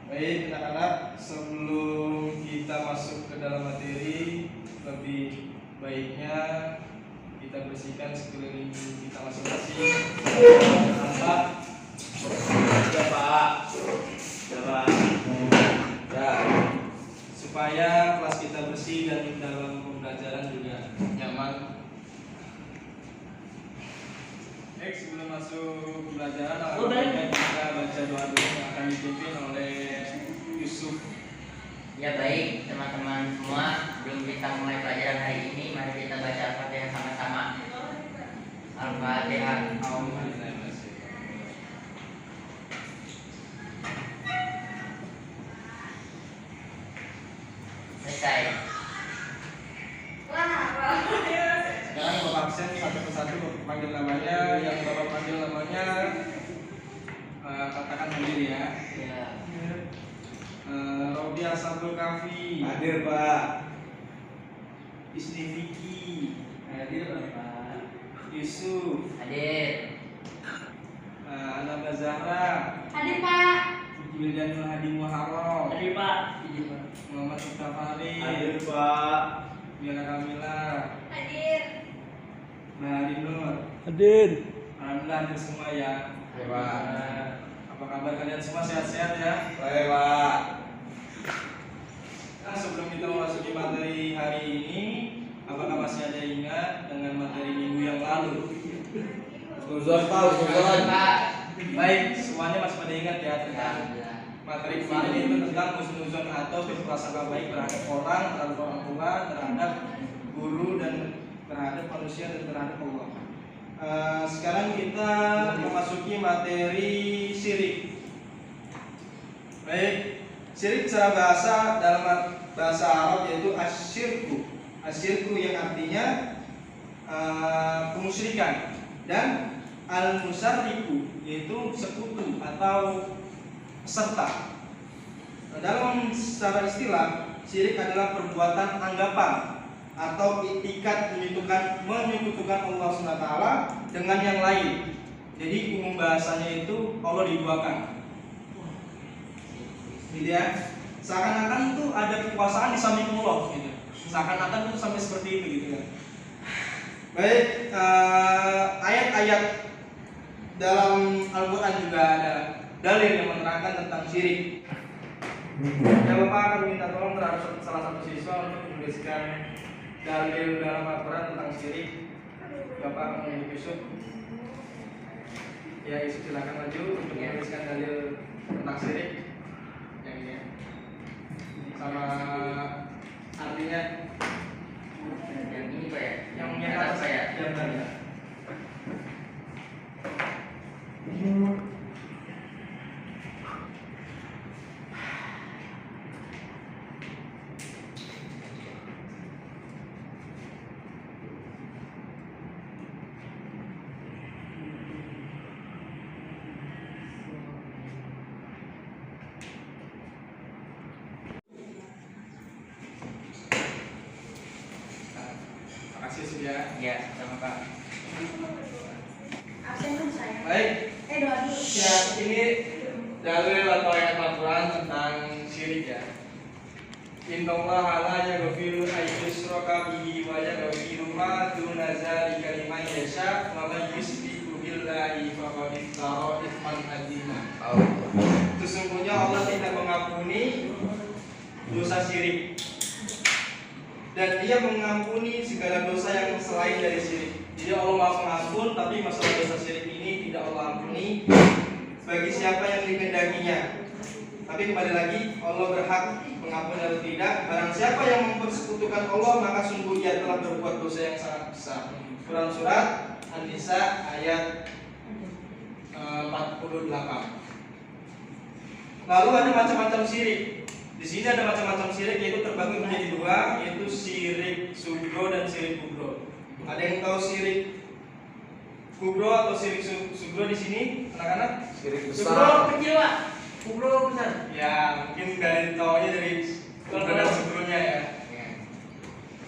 Baik anak-anak, sebelum kita masuk ke dalam materi, lebih baiknya kita bersihkan sekeliling kita masing-masing. Nampak? Ya Pak. Ya Pak. Ya. Supaya kelas kita bersih dan dalam pembelajaran juga nyaman. Baik, sebelum masuk pembelajaran, kita baca doa dulu yang akan dipimpin oleh Yusuf. Ya baik teman-teman semua, sebelum kita mulai pelajaran hari ini, mari kita baca Al-Fatihah sama-sama. Al-Fatihah. Selesai. Sekarang Bapak absen satu persatu Bapak panggil namanya, yang Bapak panggil namanya katakan sendiri ya. Ya. Robi Asabul Kafi. Hadir Pak. Isni Vicky. Hadir Bapak. Yusuf. Hadir. Ananda Zahra. Hadir Pak. Wildanul Hadi Muharram. Hadir Pak. Muhammad Mustafa Hadir Pak. Mila Kamila. Hadir. Nahari Nur. Hadir. Alhamdulillah hadir semua ya. Ya, Pak. Apa kabar kalian semua, sehat-sehat ya? Baik Pak. Nah, sebelum kita memasuki materi hari ini, apakah masih ada yang ingat dengan materi minggu yang lalu? Uzon Pak, uzon. Pak. Baik, semuanya masih pada ingat ya tentang Alhamdulillah. materi kemarin itu tentang husnuzon atau berprasangka baik terhadap orang tua, terhadap guru dan terhadap manusia dan terhadap Allah. Sekarang kita memasuki materi syirik. Baik, syirik secara bahasa dalam bahasa Arab yaitu asyirku. Asyirku yang artinya kemusyrikan, dan al-musarriku yaitu sekutu atau peserta. Dalam secara istilah, syirik adalah perbuatan anggapan atau itikat menyekutukan Allah SWT dengan yang lain. Jadi umum bahasanya itu Allah diduakan. Gitu ya. Seakan-akan itu ada kekuasaan di samping Allah gitu. Seakan-akan itu sampai seperti itu gitu ya. Baik, ayat-ayat dalam Al-Quran juga ada dalil yang menerangkan tentang syirik. Ya, Bapak akan minta tolong terhadap salah satu siswa untuk menuliskan dalil dalam Al-Quran tentang syirik. Bapak akan menunjuk Yusuf. Ya, Yusuf silakan maju untuk menuliskan dalil tentang syirik. Yang ini ya. Sama artinya. Yang ini Pak ya? Yang Yang atas Pak ya? Yang tadi. Terima kasih sudah. Ya, sama Pak. Absen pun saya. Baik. Doa dulu. Ya, ini dalil atau ayat Al-Quran tentang syirik ya. Innallaha la yaghfiru an yushraka bihi wa yaghfiru ma duna dzalika liman yasha wa man yusyriku billahi faqad iftara itsman adzima. Sesungguhnya Allah tidak mengampuni dosa syirik, dan Dia mengampuni segala dosa yang selain dari syirik. Jadi Allah Maha Pengampun, tapi masalah dosa syirik ini tidak Allah ampuni bagi siapa yang dikehendakinya. Tapi kembali lagi, Allah berhak mengampuni atau tidak. Barang siapa yang mempersekutukan Allah, maka sungguh ia telah berbuat dosa yang sangat besar. Quran surat An-Nisa ayat 48. Lalu ada macam-macam syirik. Di sini ada macam-macam syirik, yaitu terbagi menjadi dua, yaitu syirik sugro dan syirik kubro. Ada yang tahu syirik kubro atau syirik sugro di sini, anak-anak? Syirik Kubro besar. kecil Pak. Kubro besar. Ya, mungkin dari taunya dari kubro dan sugronya ya.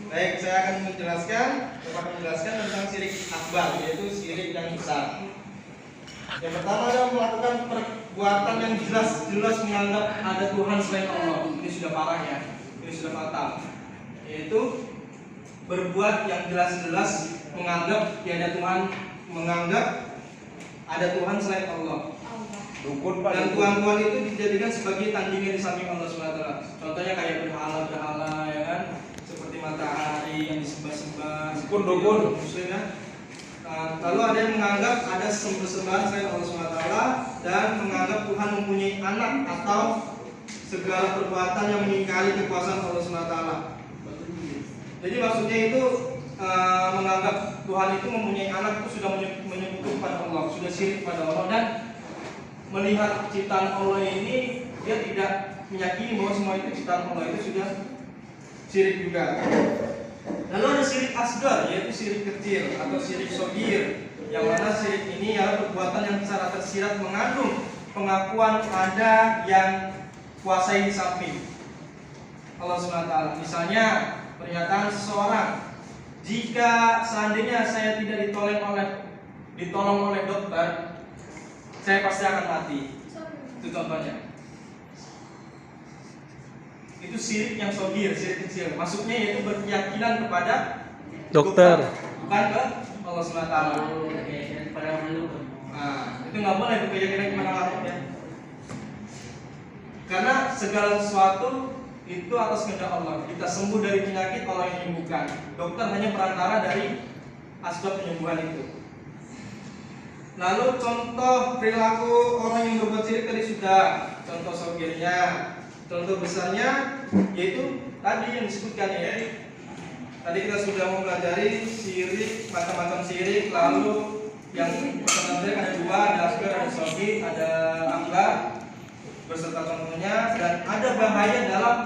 Baik, saya akan menjelaskan tentang syirik akbar, yaitu syirik yang besar. Yang pertama adalah melakukan perbuatan yang jelas-jelas menganggap ada Tuhan selain Allah. Ini sudah parah ya, ini sudah fatal. Yaitu berbuat yang jelas-jelas menganggap tiada Tuhan, menganggap ada Tuhan selain Allah. Dukun Pak. Dan Tuhan-Tuhan itu dijadikan sebagai tandingan di samping Allah SWT. Contohnya kayak berhala-berhala ya kan, seperti matahari yang disembah-sembah. Dukun. Muslim ya. Lalu ada yang menganggap ada sembahan selain Allah SWT dan menganggap Tuhan mempunyai anak atau segala perbuatan yang mengingkari kekuasaan Allah SWT. Jadi maksudnya itu menganggap Tuhan itu mempunyai anak itu sudah menyekutukan pada Allah, sudah syirik pada Allah, dan melihat ciptaan Allah ini dia tidak meyakini bahwa semua itu ciptaan Allah, itu sudah syirik juga. Lalu ada syirik asgar, yaitu syirik kecil atau syirik shogir, yang mana syirik ini adalah perbuatan yang secara tersirat mengandung pengakuan ada yang kuasai di samping Allah SWT. Misalnya pernyataan seseorang, jika seandainya saya tidak ditolong oleh dokter, saya pasti akan mati. Itu contohnya. Itu syirik yang shogir, syirik kecil. Maksudnya yaitu berkeyakinan kepada Dokter. bukan ke Allah SWT. Nah, itu nggak boleh berkeyakinan kepada Allah ya. Karena segala sesuatu itu atas kehendak Allah. Kita sembuh dari penyakit, Allah yang menyembuhkan. Dokter hanya perantara dari asbab penyembuhan itu. Lalu contoh perilaku orang yang berbuat syirik tadi sudah. Contoh shogirnya, contoh besarnya yaitu tadi yang disebutkan ya. Tadi kita sudah mempelajari syirik, macam-macam syirik. Lalu yang sebenarnya ada dua, ada asgar, ada shogir, ada akbar beserta contohnya, dan ada bahaya dalam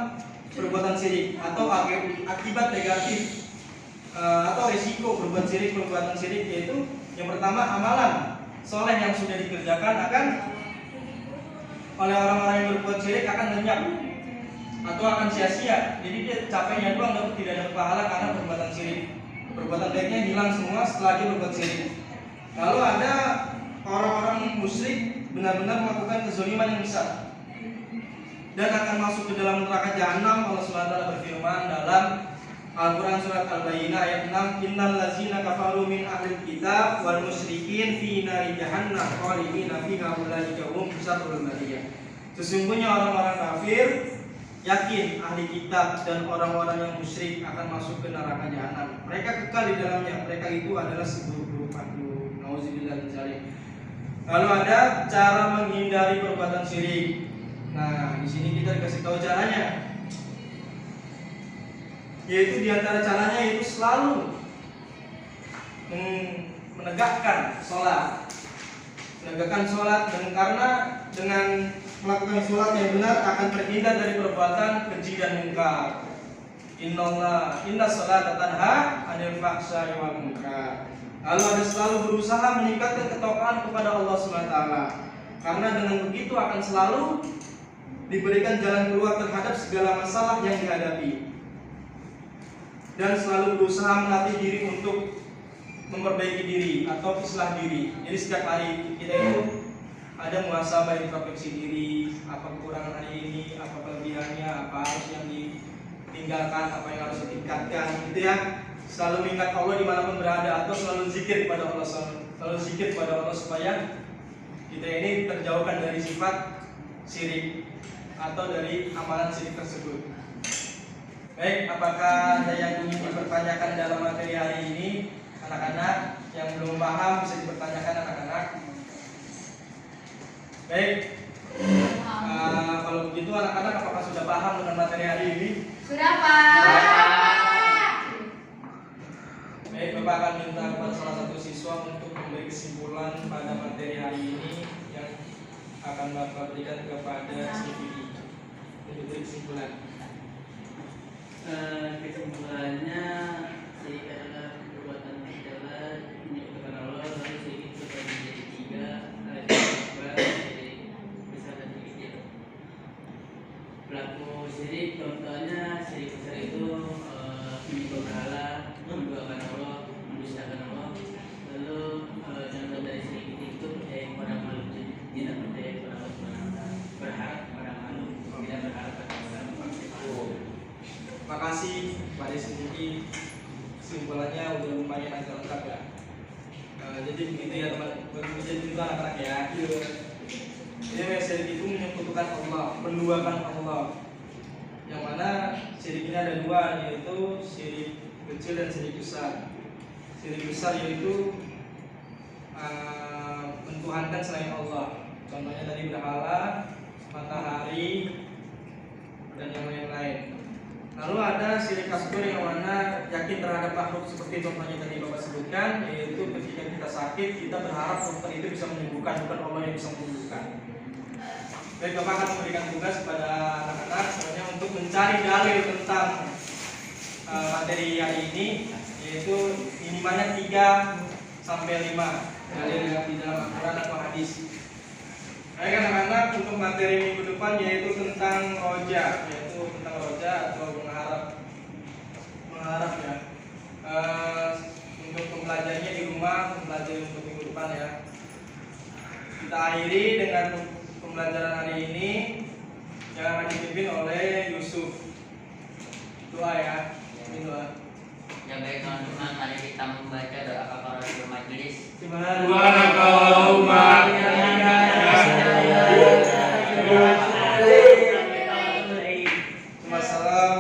perbuatan syirik atau akibat negatif atau resiko berbuat syirik, perbuatan syirik, yaitu yang pertama amalan soleh yang sudah dikerjakan akan oleh orang-orang yang berbuat syirik akan lenyap atau akan sia-sia. Jadi dia capeknya doang tapi tidak ada pahala karena perbuatan syirik. Perbuatan baiknya hilang semua setelah dia berbuat syirik. Lalu ada orang-orang musyrik benar-benar melakukan kezaliman yang besar dan akan masuk ke dalam neraka jahanam. Allah SWT berfirman dalam Al-Quran surat Al-Bayyinah ayat 6, innal ladzina kafaru min ahlil kitab wal musyrikin fi nari jahannam khalidina fiha ulaika hum syarrul bariyah. Sesungguhnya orang-orang kafir yakin ahli kitab dan orang-orang yang musyrik akan masuk ke neraka jahanam. Mereka kekal di dalamnya. Mereka itu adalah seburuk-buruk makhluk. Nauzubillah min dzalik. Lalu ada cara menghindari perbuatan syirik. Nah, di sini kita dikasih tahu caranya. Yaitu diantara caranya yaitu selalu menegakkan sholat. Menegakkan sholat, dan karena dengan melakukan sholat yang benar akan terhindar dari perbuatan keji dan mungkar. Inna sholata tanha 'anil fahsya'i wal munkar. Lalu ada selalu berusaha meningkatkan ketakwaan kepada Allah SWT. Karena dengan begitu akan selalu diberikan jalan keluar terhadap segala masalah yang dihadapi. Dan selalu berusaha melatih diri untuk memperbaiki diri atau islah diri. Jadi setiap hari kita itu ada muhasabah, introspeksi diri, apa kekurangan hari ini, apa kelebihannya, apa harus yang ditinggalkan, apa yang harus ditingkatkan, gitu ya. Selalu mengingat Allah dimanapun berada, atau selalu zikir kepada Allah, selalu zikir kepada Allah supaya kita ini terjauhkan dari sifat syirik atau dari amalan syirik tersebut. Baik, apakah ada yang ingin dipertanyakan dalam materi hari ini? Anak-anak yang belum paham bisa dipertanyakan anak-anak. Baik, kalau begitu anak-anak apakah sudah paham dengan materi hari ini? Sudah, Pak. Baik, Bapak akan minta kepada salah satu siswa untuk memberi kesimpulan pada materi hari ini yang akan Bapak berikan kepada CVI. Untuk kesimpulan. Kesimpulannya syirik adalah perbuatan adalah menyekutukan Allah, lalu syirik itu terbagi menjadi tiga, syirik akbar, syirik besar dan syirik kecil. Pelaku syirik contohnya syirik besar itu menyembah berhala, menduakan Allah, mendustakan Allah. Lalu contoh dari syirik kecil itu percaya kepada makhluk jin, tidak percaya kepada Allah. makasih pada sedikit kesimpulannya udah lumayan agak lengkap ya. Jadi begitu ya teman-teman, jadi itu anak-anak ya. Jadi syirik itu menyekutukan Allah, menduakan Allah. Yang mana syirik ini ada dua, yaitu syirik kecil dan syirik besar. Syirik besar yaitu mentuhankan selain Allah. Contohnya tadi berhala, matahari, dan yang lain-lain. Lalu ada syirik asghar yang mana yakin terhadap makhluk seperti contohnya tadi Bapak sebutkan, yaitu ketika kita sakit kita berharap dokter itu bisa menyembuhkan, bukan Allah yang bisa menyembuhkan. Baik, Bapak akan memberikan tugas kepada anak-anak semuanya untuk mencari dalil tentang materi hari ini, yaitu minimalnya 3 sampai 5 dalil yang di dalam Al-Quran atau hadis. Baik anak-anak, untuk materi minggu depan yaitu tentang roja, atau mengharap ya. Untuk mempelajarinya di rumah, mempelajari untuk minggu depan ya. Kita akhiri dengan pembelajaran hari ini yang akan dipimpin oleh Yusuf. Doa ya, ini doa. Ya baik teman-teman, mari kita membaca doa kafaratul majelis. Wassalamu